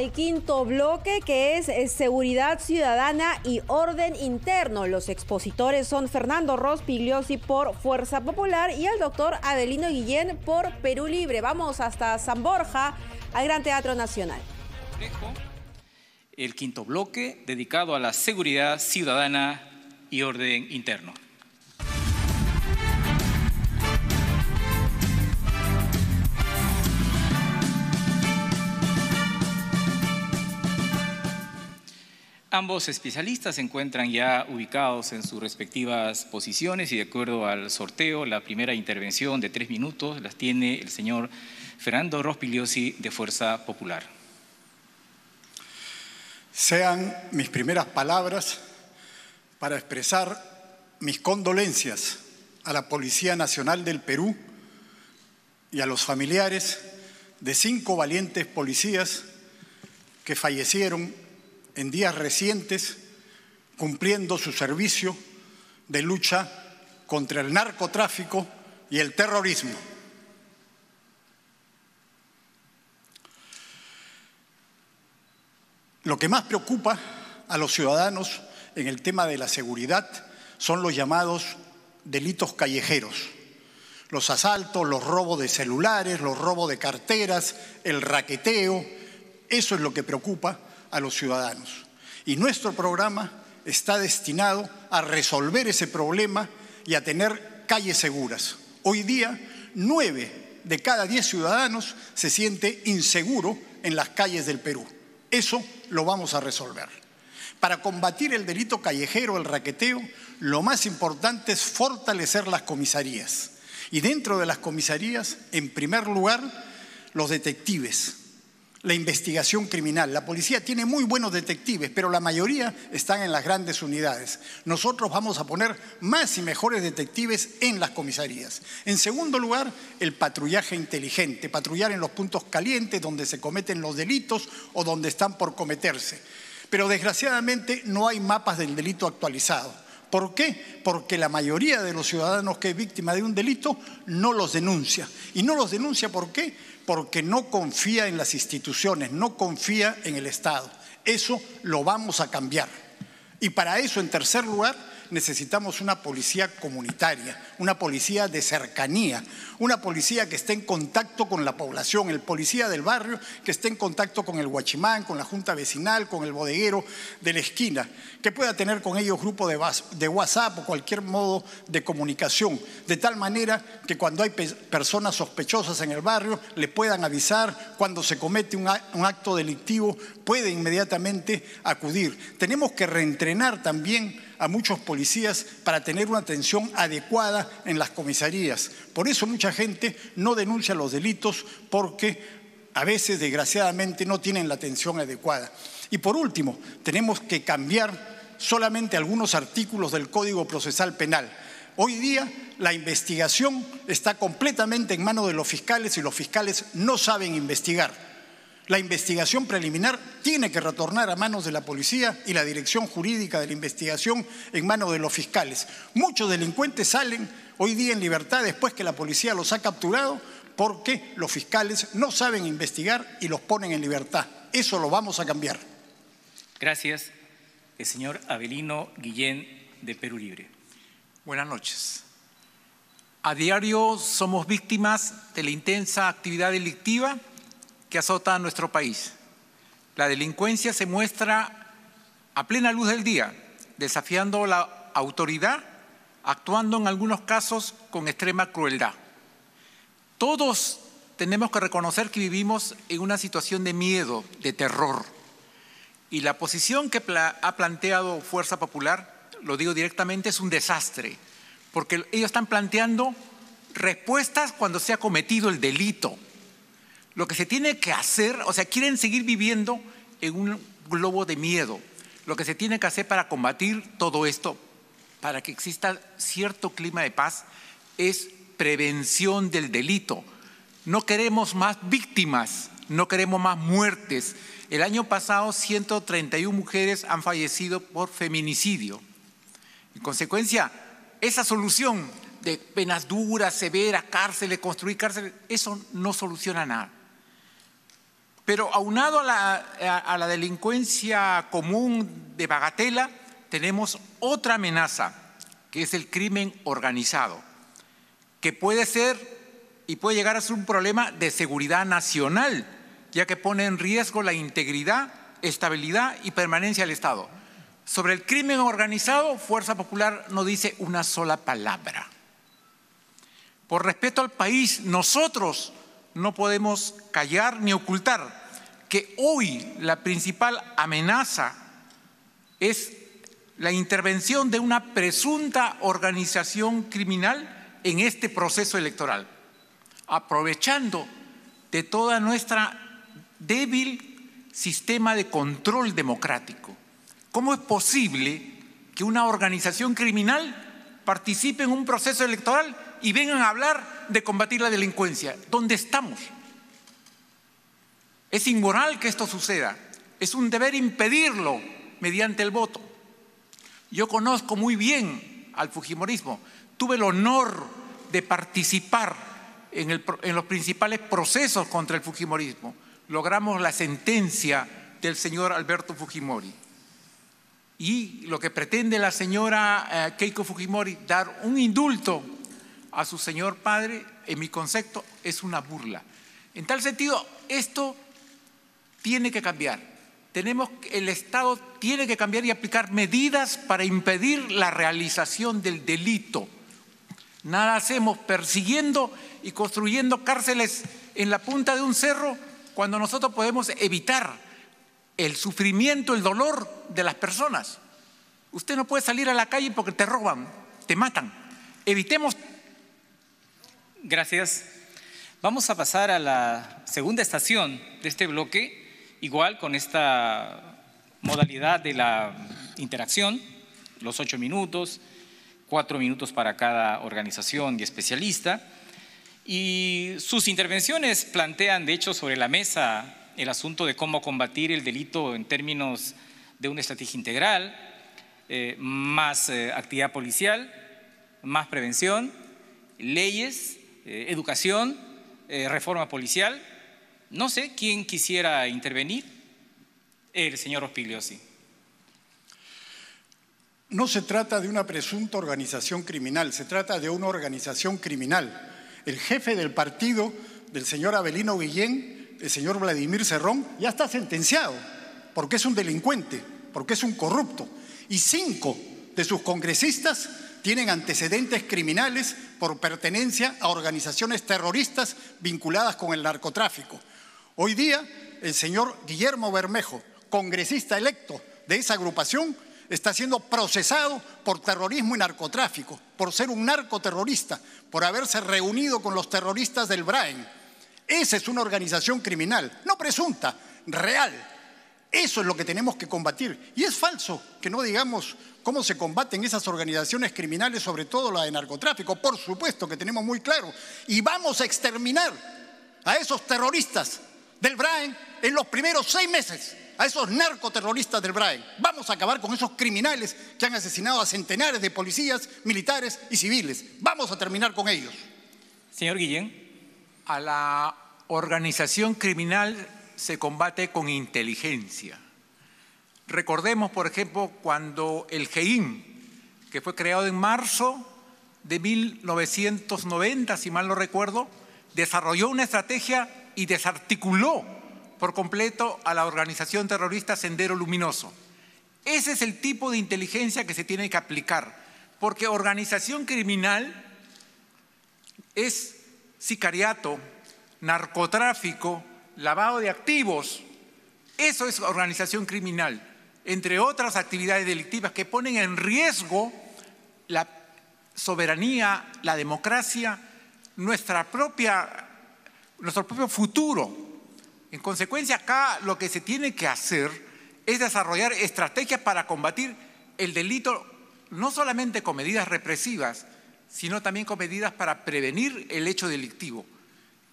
El quinto bloque, que es seguridad ciudadana y orden interno. Los expositores son Fernando Rospigliosi por Fuerza Popular y el doctor Avelino Guillén por Perú Libre. Vamos hasta San Borja, al Gran Teatro Nacional. El quinto bloque dedicado a la seguridad ciudadana y orden interno. Ambos especialistas se encuentran ya ubicados en sus respectivas posiciones y de acuerdo al sorteo, la primera intervención de 3 minutos las tiene el señor Fernando Rospigliosi de Fuerza Popular. Sean mis primeras palabras para expresar mis condolencias a la Policía Nacional del Perú y a los familiares de 5 valientes policías que fallecieron en días recientes cumpliendo su servicio de lucha contra el narcotráfico y el terrorismo. Lo que más preocupa a los ciudadanos en el tema de la seguridad son los llamados delitos callejeros. Los asaltos, los robos de celulares, los robos de carteras, el raqueteo. Eso es lo que preocupa a los ciudadanos. Y nuestro programa está destinado a resolver ese problema y a tener calles seguras. Hoy día, 9 de cada 10 ciudadanos se siente inseguro en las calles del Perú. Eso lo vamos a resolver. Para combatir el delito callejero, el raqueteo, lo más importante es fortalecer las comisarías. Y dentro de las comisarías, en primer lugar, los detectives. La investigación criminal. La policía tiene muy buenos detectives, pero la mayoría están en las grandes unidades. Nosotros vamos a poner más y mejores detectives en las comisarías. En segundo lugar, el patrullaje inteligente, patrullar en los puntos calientes donde se cometen los delitos o donde están por cometerse. Pero desgraciadamente no hay mapas del delito actualizados. ¿Por qué? Porque la mayoría de los ciudadanos que es víctima de un delito no los denuncia. ¿Y no los denuncia por qué? Porque no confía en las instituciones, no confía en el Estado. Eso lo vamos a cambiar. Y para eso, en tercer lugar, necesitamos una policía comunitaria, una policía de cercanía, una policía que esté en contacto con la población, el policía del barrio que esté en contacto con el guachimán, con la junta vecinal, con el bodeguero de la esquina, que pueda tener con ellos grupo de WhatsApp o cualquier modo de comunicación, de tal manera que cuando hay personas sospechosas en el barrio le puedan avisar, cuando se comete un acto delictivo puede inmediatamente acudir. Tenemos que reentrenar también a muchos policías para tener una atención adecuada en las comisarías. Por eso mucha gente no denuncia los delitos porque a veces, desgraciadamente, no tienen la atención adecuada. Y por último, tenemos que cambiar solamente algunos artículos del Código Procesal Penal. Hoy día la investigación está completamente en manos de los fiscales y los fiscales no saben investigar. La investigación preliminar tiene que retornar a manos de la policía y la dirección jurídica de la investigación en manos de los fiscales. Muchos delincuentes salen hoy día en libertad después que la policía los ha capturado porque los fiscales no saben investigar y los ponen en libertad. Eso lo vamos a cambiar. Gracias. El señor Avelino Guillén de Perú Libre. Buenas noches. A diario somos víctimas de la intensa actividad delictiva que azota a nuestro país. La delincuencia se muestra a plena luz del día, desafiando la autoridad, actuando en algunos casos con extrema crueldad. Todos tenemos que reconocer que vivimos en una situación de miedo, de terror. Y la posición que ha planteado Fuerza Popular, lo digo directamente, es un desastre, porque ellos están planteando respuestas cuando se ha cometido el delito. Lo que se tiene que hacer, o sea, quieren seguir viviendo en un globo de miedo. Lo que se tiene que hacer para combatir todo esto, para que exista cierto clima de paz, es prevención del delito. No queremos más víctimas, no queremos más muertes. El año pasado 131 mujeres han fallecido por feminicidio. En consecuencia, esa solución de penas duras, severas, cárceles, construir cárceles, eso no soluciona nada. Pero aunado a la delincuencia común de bagatela, tenemos otra amenaza, que es el crimen organizado, que puede ser y puede llegar a ser un problema de seguridad nacional, ya que pone en riesgo la integridad, estabilidad y permanencia del Estado. Sobre el crimen organizado, Fuerza Popular no dice una sola palabra. Por respeto al país, nosotros no podemos callar ni ocultar que hoy la principal amenaza es la intervención de una presunta organización criminal en este proceso electoral, aprovechando de toda nuestra débil sistema de control democrático. ¿Cómo es posible que una organización criminal participe en un proceso electoral y vengan a hablar de combatir la delincuencia? ¿Dónde estamos? Es inmoral que esto suceda. Es un deber impedirlo mediante el voto. Yo conozco muy bien al fujimorismo. Tuve el honor de participar en los principales procesos contra el fujimorismo. Logramos la sentencia del señor Alberto Fujimori. Y lo que pretende la señora Keiko Fujimori, dar un indulto a su señor padre, en mi concepto, es una burla. En tal sentido, esto tiene que cambiar. El Estado tiene que cambiar y aplicar medidas para impedir la realización del delito. Nada hacemos persiguiendo y construyendo cárceles en la punta de un cerro cuando nosotros podemos evitar el sufrimiento, el dolor de las personas. Usted no puede salir a la calle porque te roban, te matan. Evitemos. Gracias. Vamos a pasar a la segunda estación de este bloque, igual con esta modalidad de la interacción, los 8 minutos, 4 minutos para cada organización y especialista. Y sus intervenciones plantean, de hecho, sobre la mesa el asunto de cómo combatir el delito en términos de una estrategia integral, más actividad policial, más prevención, leyes, educación, reforma policial. No sé quién quisiera intervenir. El señor Rospigliosi. No se trata de una presunta organización criminal, se trata de una organización criminal. El jefe del partido del señor Avelino Guillén, el señor Vladimir Cerrón, ya está sentenciado porque es un delincuente, porque es un corrupto. Y 5 de sus congresistas tienen antecedentes criminales por pertenencia a organizaciones terroristas vinculadas con el narcotráfico. Hoy día, el señor Guillermo Bermejo, congresista electo de esa agrupación, está siendo procesado por terrorismo y narcotráfico, por ser un narcoterrorista, por haberse reunido con los terroristas del Braen. Esa es una organización criminal, no presunta, real. Eso es lo que tenemos que combatir. Y es falso que no digamos cómo se combaten esas organizaciones criminales, sobre todo la de narcotráfico. Por supuesto que tenemos muy claro. Y vamos a exterminar a esos terroristas del Braen en los primeros 6 meses. A esos narcoterroristas del Braen. Vamos a acabar con esos criminales que han asesinado a centenares de policías, militares y civiles. Vamos a terminar con ellos. Señor Guillén. A la organización criminal se combate con inteligencia. Recordemos, por ejemplo, cuando el GEIM, que fue creado en marzo de 1990, si mal no recuerdo, desarrolló una estrategia y desarticuló por completo a la organización terrorista Sendero Luminoso. Ese es el tipo de inteligencia que se tiene que aplicar, porque organización criminal es sicariato, narcotráfico, lavado de activos. Eso es organización criminal, entre otras actividades delictivas que ponen en riesgo la soberanía, la democracia, nuestro propio futuro. En consecuencia, acá lo que se tiene que hacer es desarrollar estrategias para combatir el delito, no solamente con medidas represivas, sino también con medidas para prevenir el hecho delictivo.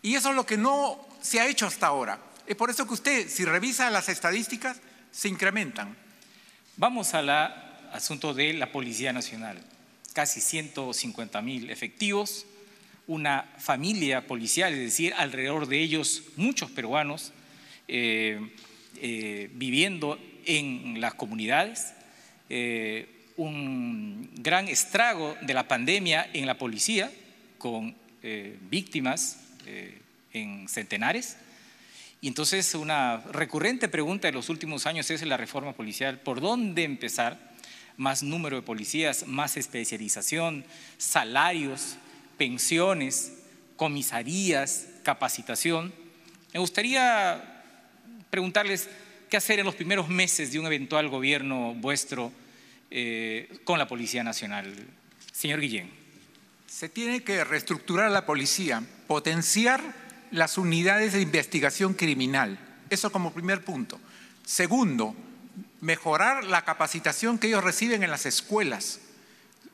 Y eso es lo que no se ha hecho hasta ahora. Es por eso que usted, si revisa las estadísticas, se incrementan. Vamos al asunto de la Policía Nacional. Casi 150.000 efectivos. Una familia policial, es decir, alrededor de ellos muchos peruanos viviendo en las comunidades, un gran estrago de la pandemia en la policía, con víctimas en centenares. Y entonces una recurrente pregunta de los últimos años es la reforma policial: ¿por dónde empezar? Más número de policías, más especialización, salarios, pensiones, comisarías, capacitación. Me gustaría preguntarles qué hacer en los primeros meses de un eventual gobierno vuestro con la Policía Nacional. Señor Guillén. Se tiene que reestructurar la policía, potenciar las unidades de investigación criminal. Eso como primer punto. Segundo, mejorar la capacitación que ellos reciben en las escuelas.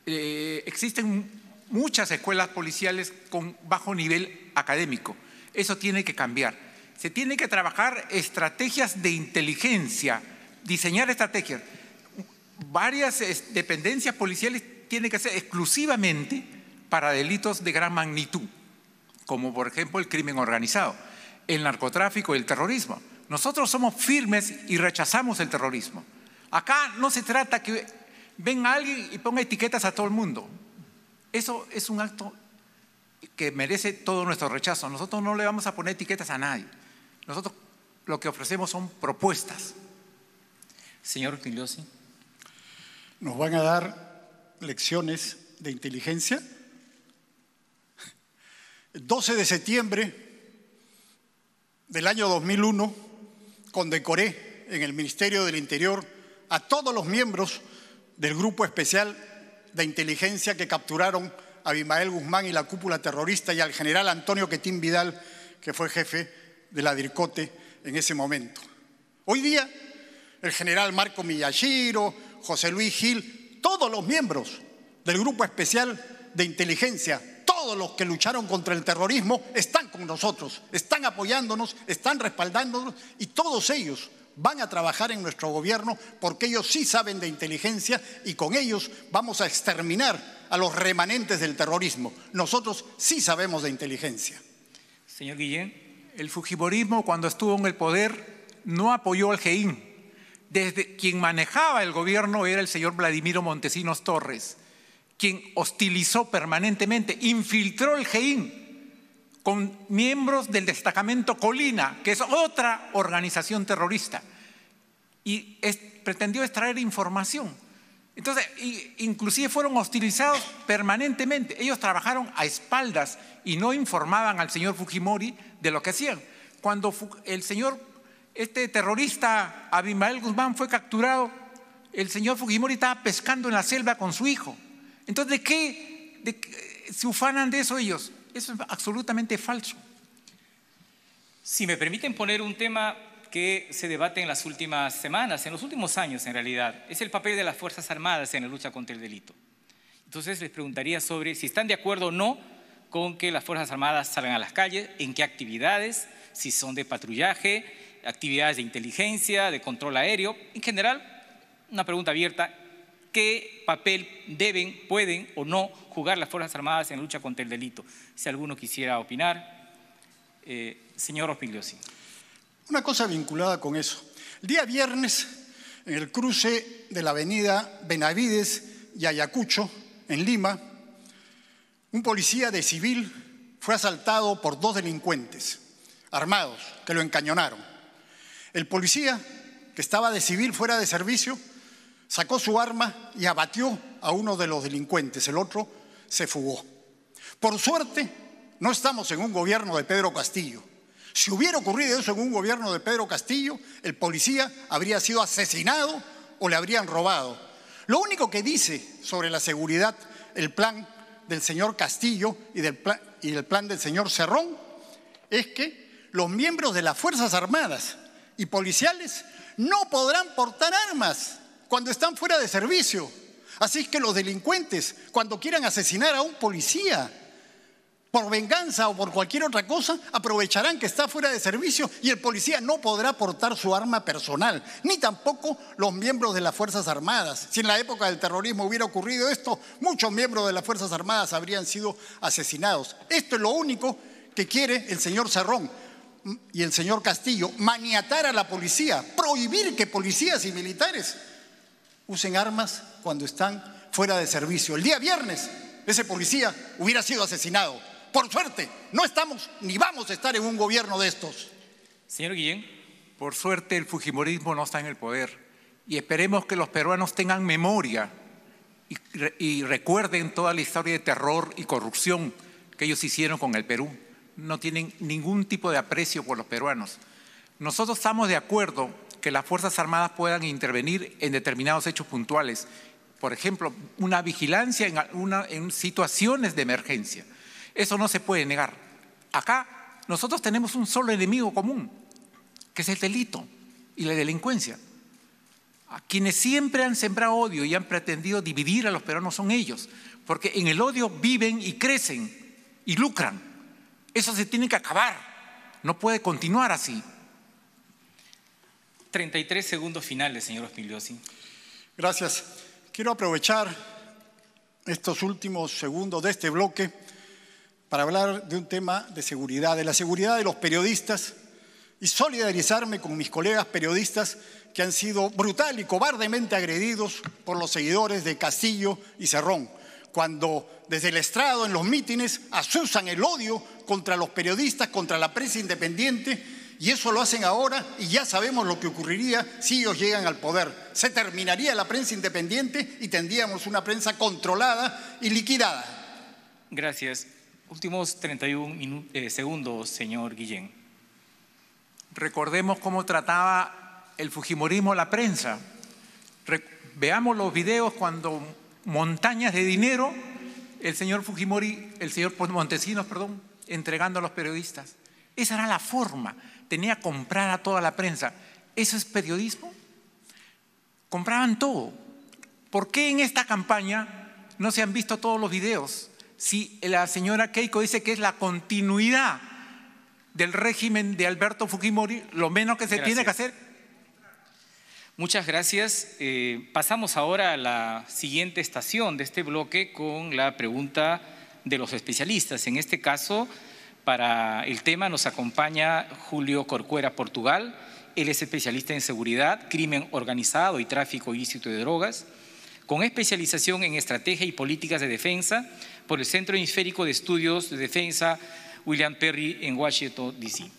Existen muchas escuelas policiales con bajo nivel académico. Eso tiene que cambiar. Se tiene que trabajar estrategias de inteligencia, diseñar estrategias. Varias dependencias policiales tienen que ser exclusivamente para delitos de gran magnitud, como por ejemplo el crimen organizado, el narcotráfico y el terrorismo. Nosotros somos firmes y rechazamos el terrorismo. Acá no se trata que venga alguien y ponga etiquetas a todo el mundo. Eso es un acto que merece todo nuestro rechazo. Nosotros no le vamos a poner etiquetas a nadie. Nosotros lo que ofrecemos son propuestas. Señor Pigliosi. ¿Nos van a dar lecciones de inteligencia? El 12 de septiembre del año 2001 condecoré en el Ministerio del Interior a todos los miembros del Grupo Especial de Inteligencia que capturaron a Abimael Guzmán y la cúpula terrorista, y al general Antonio Quetín Vidal, que fue jefe de la DIRCOTE en ese momento. Hoy día, el general Marco Miyashiro, José Luis Gil, todos los miembros del Grupo Especial de Inteligencia, todos los que lucharon contra el terrorismo están con nosotros, están apoyándonos, están respaldándonos, y todos ellos van a trabajar en nuestro gobierno porque ellos sí saben de inteligencia, y con ellos vamos a exterminar a los remanentes del terrorismo. Nosotros sí sabemos de inteligencia. Señor Guillén. El fujimorismo, cuando estuvo en el poder, no apoyó al GEIN. Desde quien manejaba el gobierno era el señor Vladimiro Montesinos Torres, quien hostilizó permanentemente, infiltró el GEIN con miembros del destacamento Colina, que es otra organización terrorista, y pretendió extraer información. Entonces, inclusive fueron hostilizados permanentemente. Ellos trabajaron a espaldas y no informaban al señor Fujimori de lo que hacían. Cuando el señor terrorista Abimael Guzmán fue capturado, el señor Fujimori estaba pescando en la selva con su hijo. Entonces, ¿de qué se ufanan de eso ellos? Eso es absolutamente falso. Si me permiten poner un tema que se debate en las últimas semanas, en los últimos años en realidad, es el papel de las Fuerzas Armadas en la lucha contra el delito. Entonces les preguntaría sobre si están de acuerdo o no con que las Fuerzas Armadas salgan a las calles, en qué actividades, si son de patrullaje, actividades de inteligencia, de control aéreo. En general, una pregunta abierta: ¿qué papel deben, pueden o no jugar las Fuerzas Armadas en la lucha contra el delito? Si alguno quisiera opinar. Señor Rospigliosi. Una cosa vinculada con eso. El día viernes, en el cruce de la avenida Benavides y Ayacucho, en Lima, un policía de civil fue asaltado por dos delincuentes armados que lo encañonaron. El policía, que estaba de civil fuera de servicio, sacó su arma y abatió a uno de los delincuentes. El otro se fugó. Por suerte, no estamos en un gobierno de Pedro Castillo. Si hubiera ocurrido eso en un gobierno de Pedro Castillo, el policía habría sido asesinado o le habrían robado. Lo único que dice sobre la seguridad el plan del señor Castillo y el plan del señor Cerrón es que los miembros de las Fuerzas Armadas y policiales no podrán portar armas cuando están fuera de servicio. Así que los delincuentes, cuando quieran asesinar a un policía por venganza o por cualquier otra cosa, aprovecharán que está fuera de servicio y el policía no podrá portar su arma personal, ni tampoco los miembros de las Fuerzas Armadas. Si en la época del terrorismo hubiera ocurrido esto, muchos miembros de las Fuerzas Armadas habrían sido asesinados. Esto es lo único que quiere el señor Cerrón. y el señor Castillo maniatar a la policía, prohibir que policías y militares usen armas cuando están fuera de servicio. El día viernes ese policía hubiera sido asesinado. Por suerte, no estamos ni vamos a estar en un gobierno de estos. Señor Guillén. Por suerte el fujimorismo no está en el poder y esperemos que los peruanos tengan memoria y recuerden toda la historia de terror y corrupción que ellos hicieron con el Perú. No tienen ningún tipo de aprecio por los peruanos. Nosotros estamos de acuerdo que las Fuerzas Armadas puedan intervenir en determinados hechos puntuales. Por ejemplo, una vigilancia en situaciones de emergencia. Eso no se puede negar. Acá nosotros tenemos un solo enemigo común, que es el delito y la delincuencia. A quienes siempre han sembrado odio y han pretendido dividir a los peruanos son ellos, porque en el odio viven y crecen y lucran. Eso se tiene que acabar, no puede continuar así. 33 segundos finales, señor Rospigliosi. Gracias. Quiero aprovechar estos últimos segundos de este bloque para hablar de un tema de seguridad, de la seguridad de los periodistas y solidarizarme con mis colegas periodistas que han sido brutal y cobardemente agredidos por los seguidores de Castillo y Cerrón, cuando desde el estrado en los mítines azuzan el odio contra los periodistas, contra la prensa independiente, y eso lo hacen ahora y ya sabemos lo que ocurriría si ellos llegan al poder. Se terminaría la prensa independiente y tendríamos una prensa controlada y liquidada. Gracias. Últimos 31 segundos, señor Guillén. Recordemos cómo trataba el fujimorismo la prensa. Veamos los videos cuando montañas de dinero el señor Montesinos, entregando a los periodistas. Esa era la forma. Tenía que comprar a toda la prensa. ¿Eso es periodismo? Compraban todo. ¿Por qué en esta campaña no se han visto todos los videos? Si la señora Keiko dice que es la continuidad del régimen de Alberto Fujimori, lo menos que se tiene que hacer. Muchas gracias. Pasamos ahora a la siguiente estación de este bloque con la pregunta de los especialistas. En este caso, para el tema nos acompaña Julio Corcuera Portugal. Él es especialista en seguridad, crimen organizado y tráfico ilícito de drogas, con especialización en estrategia y políticas de defensa por el Centro Hemisférico de Estudios de Defensa William Perry en Washington, D.C.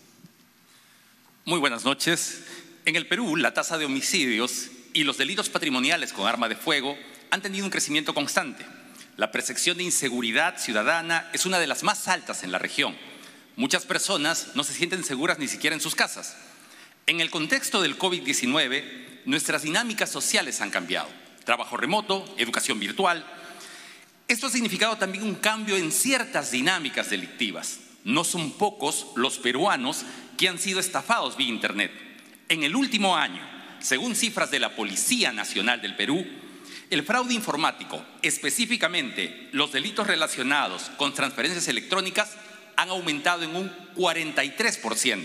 Muy buenas noches. En el Perú, la tasa de homicidios y los delitos patrimoniales con arma de fuego han tenido un crecimiento constante. La percepción de inseguridad ciudadana es una de las más altas en la región. Muchas personas no se sienten seguras ni siquiera en sus casas. En el contexto del COVID-19, nuestras dinámicas sociales han cambiado. Trabajo remoto, educación virtual. Esto ha significado también un cambio en ciertas dinámicas delictivas. No son pocos los peruanos que han sido estafados vía Internet. En el último año, según cifras de la Policía Nacional del Perú, el fraude informático, específicamente los delitos relacionados con transferencias electrónicas, han aumentado en un 43%.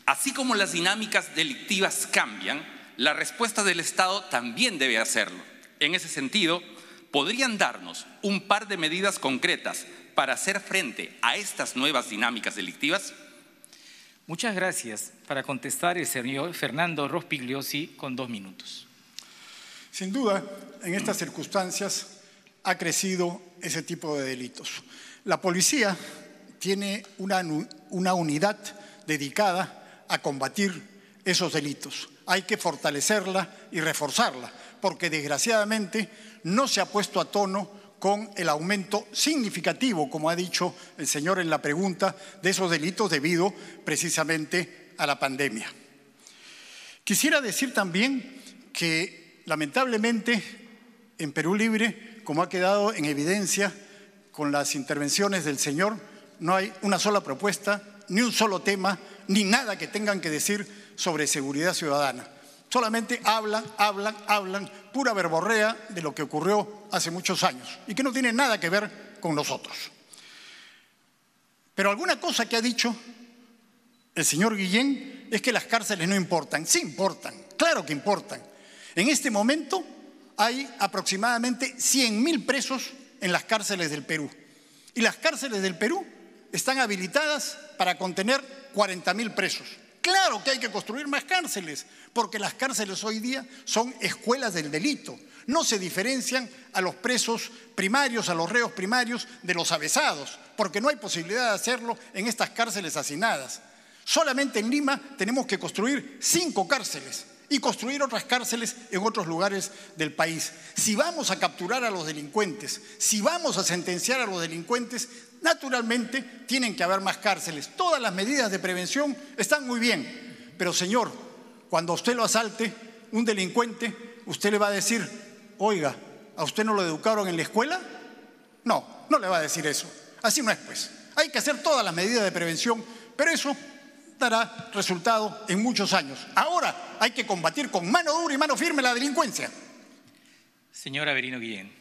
Así como las dinámicas delictivas cambian, la respuesta del Estado también debe hacerlo. En ese sentido, ¿podrían darnos un par de medidas concretas para hacer frente a estas nuevas dinámicas delictivas? Muchas gracias. Para contestar el señor Fernando Rospigliosi con 2 minutos. Sin duda, en estas circunstancias ha crecido ese tipo de delitos. La policía tiene una unidad dedicada a combatir esos delitos. Hay que fortalecerla y reforzarla, porque desgraciadamente no se ha puesto a tono con el aumento significativo, como ha dicho el señor en la pregunta, de esos delitos debido precisamente a la pandemia. Quisiera decir también que lamentablemente en Perú Libre, como ha quedado en evidencia con las intervenciones del señor, no hay una sola propuesta, ni un solo tema, ni nada que tengan que decir sobre seguridad ciudadana. Solamente hablan, pura verborrea de lo que ocurrió hace muchos años y que no tiene nada que ver con nosotros. Pero alguna cosa que ha dicho el señor Guillén es que las cárceles no importan. Sí importan, claro que importan. En este momento hay aproximadamente 100.000 presos en las cárceles del Perú. Y las cárceles del Perú están habilitadas para contener 40.000 presos. Claro que hay que construir más cárceles, porque las cárceles hoy día son escuelas del delito. No se diferencian a los presos primarios, a los reos primarios de los avesados, porque no hay posibilidad de hacerlo en estas cárceles hacinadas. Solamente en Lima tenemos que construir 5 cárceles y construir otras cárceles en otros lugares del país. Si vamos a capturar a los delincuentes, si vamos a sentenciar a los delincuentes, naturalmente tienen que haber más cárceles. Todas las medidas de prevención están muy bien, pero señor, cuando a usted lo asalte un delincuente, usted le va a decir, oiga, ¿a usted no lo educaron en la escuela? No, no le va a decir eso. Así no es, pues. Hay que hacer todas las medidas de prevención, pero eso dará resultado en muchos años. Ahora hay que combatir con mano dura y mano firme la delincuencia. Señor Avelino Guillén.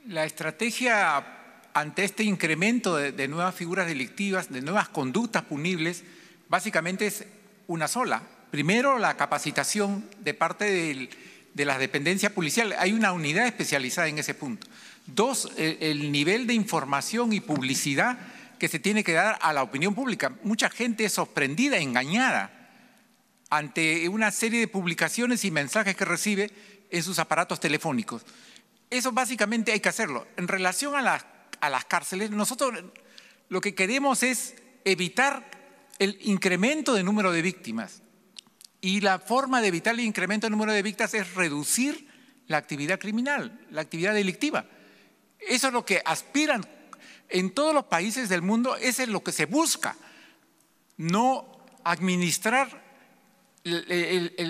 La estrategia ante este incremento de nuevas figuras delictivas, de nuevas conductas punibles, básicamente es una sola. Primero, la capacitación de parte de las dependencias policiales. Hay una unidad especializada en ese punto. 2, el nivel de información y publicidad que se tiene que dar a la opinión pública. Mucha gente es sorprendida, engañada ante una serie de publicaciones y mensajes que recibe en sus aparatos telefónicos. Eso básicamente hay que hacerlo. En relación a las cárceles, nosotros lo que queremos es evitar el incremento de número de víctimas. Y la forma de evitar el incremento del número de víctimas es reducir la actividad criminal, la actividad delictiva. Eso es lo que aspiran en todos los países del mundo, eso es lo que se busca. No administrar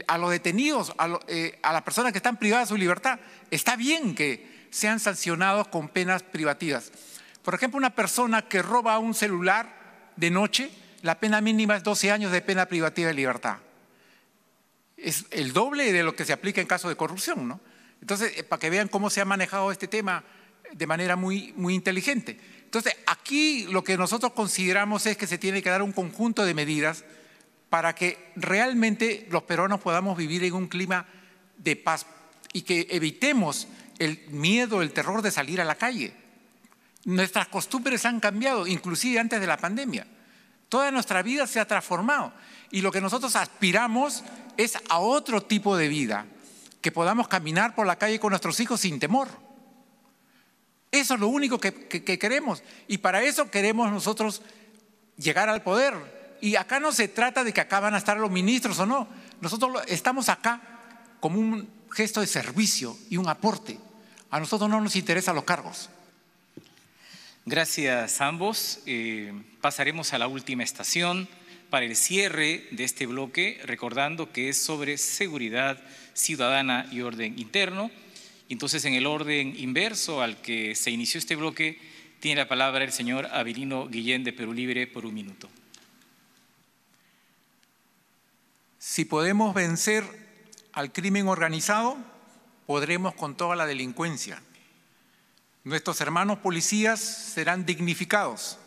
a los detenidos, a las personas que están privadas de su libertad. Está bien que sean sancionados con penas privativas. Por ejemplo, una persona que roba un celular de noche, la pena mínima es 12 años de pena privativa de libertad. Es el doble de lo que se aplica en caso de corrupción, ¿no? Entonces, para que vean cómo se ha manejado este tema de manera muy inteligente. Entonces, aquí lo que nosotros consideramos es que se tiene que dar un conjunto de medidas para que realmente los peruanos podamos vivir en un clima de paz y que evitemos el miedo, el terror de salir a la calle. Nuestras costumbres han cambiado, inclusive antes de la pandemia. Toda nuestra vida se ha transformado y lo que nosotros aspiramos es a otro tipo de vida, que podamos caminar por la calle con nuestros hijos sin temor. Eso es lo único que queremos y para eso queremos nosotros llegar al poder. Y acá no se trata de que acá van a estar los ministros o no. Nosotros estamos acá como un gesto de servicio y un aporte. A nosotros no nos interesan los cargos. Gracias a ambos. Pasaremos a la última estación para el cierre de este bloque, recordando que es sobre seguridad ciudadana y orden interno. Entonces, en el orden inverso al que se inició este bloque, tiene la palabra el señor Avelino Guillén de Perú Libre por 1 minuto. Si podemos vencer al crimen organizado, podremos con toda la delincuencia. Nuestros hermanos policías serán dignificados.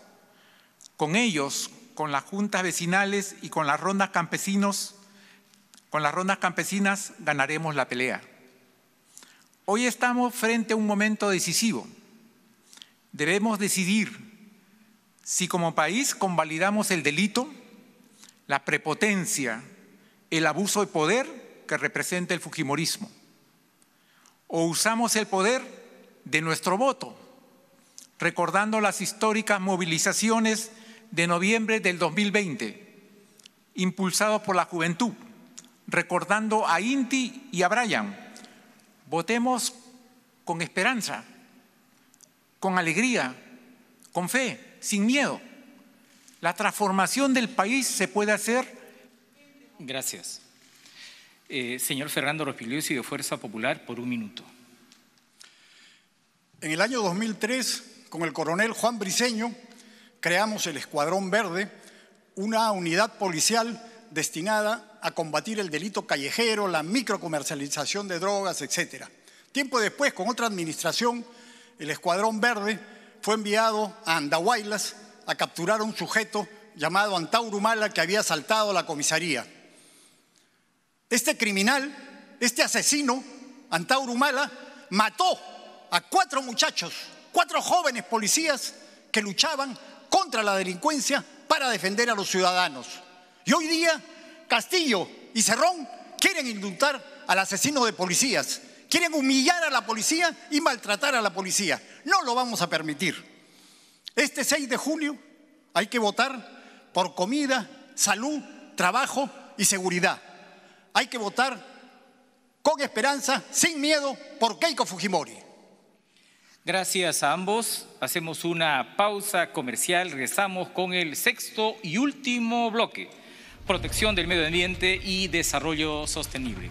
Con ellos, con las juntas vecinales y con las rondas campesinas, ganaremos la pelea. Hoy estamos frente a un momento decisivo. Debemos decidir si como país convalidamos el delito, la prepotencia, el abuso de poder que representa el fujimorismo, o usamos el poder de nuestro voto, recordando las históricas movilizaciones de noviembre del 2020, impulsados por la juventud, recordando a Inti y a Brian. Votemos con esperanza, con alegría, con fe, sin miedo. La transformación del país se puede hacer. Gracias. Señor Fernando Rospigliosi de Fuerza Popular por 1 minuto. En el año 2003, con el coronel Juan Briceño, creamos el Escuadrón Verde, una unidad policial destinada a combatir el delito callejero, la microcomercialización de drogas, etc. Tiempo después, con otra administración, el Escuadrón Verde fue enviado a Andahuaylas a capturar a un sujeto llamado Antauro Humala que había asaltado la comisaría. Este criminal, este asesino, Antauro Humala, mató a 4 muchachos, 4 jóvenes policías que luchaban contra la delincuencia para defender a los ciudadanos. Y hoy día Castillo y Cerrón quieren indultar al asesino de policías, quieren humillar a la policía y maltratar a la policía. No lo vamos a permitir. Este 6 de junio hay que votar por comida, salud, trabajo y seguridad. Hay que votar con esperanza, sin miedo, por Keiko Fujimori. Gracias a ambos. Hacemos una pausa comercial. Regresamos con el sexto y último bloque: protección del medio ambiente y desarrollo sostenible.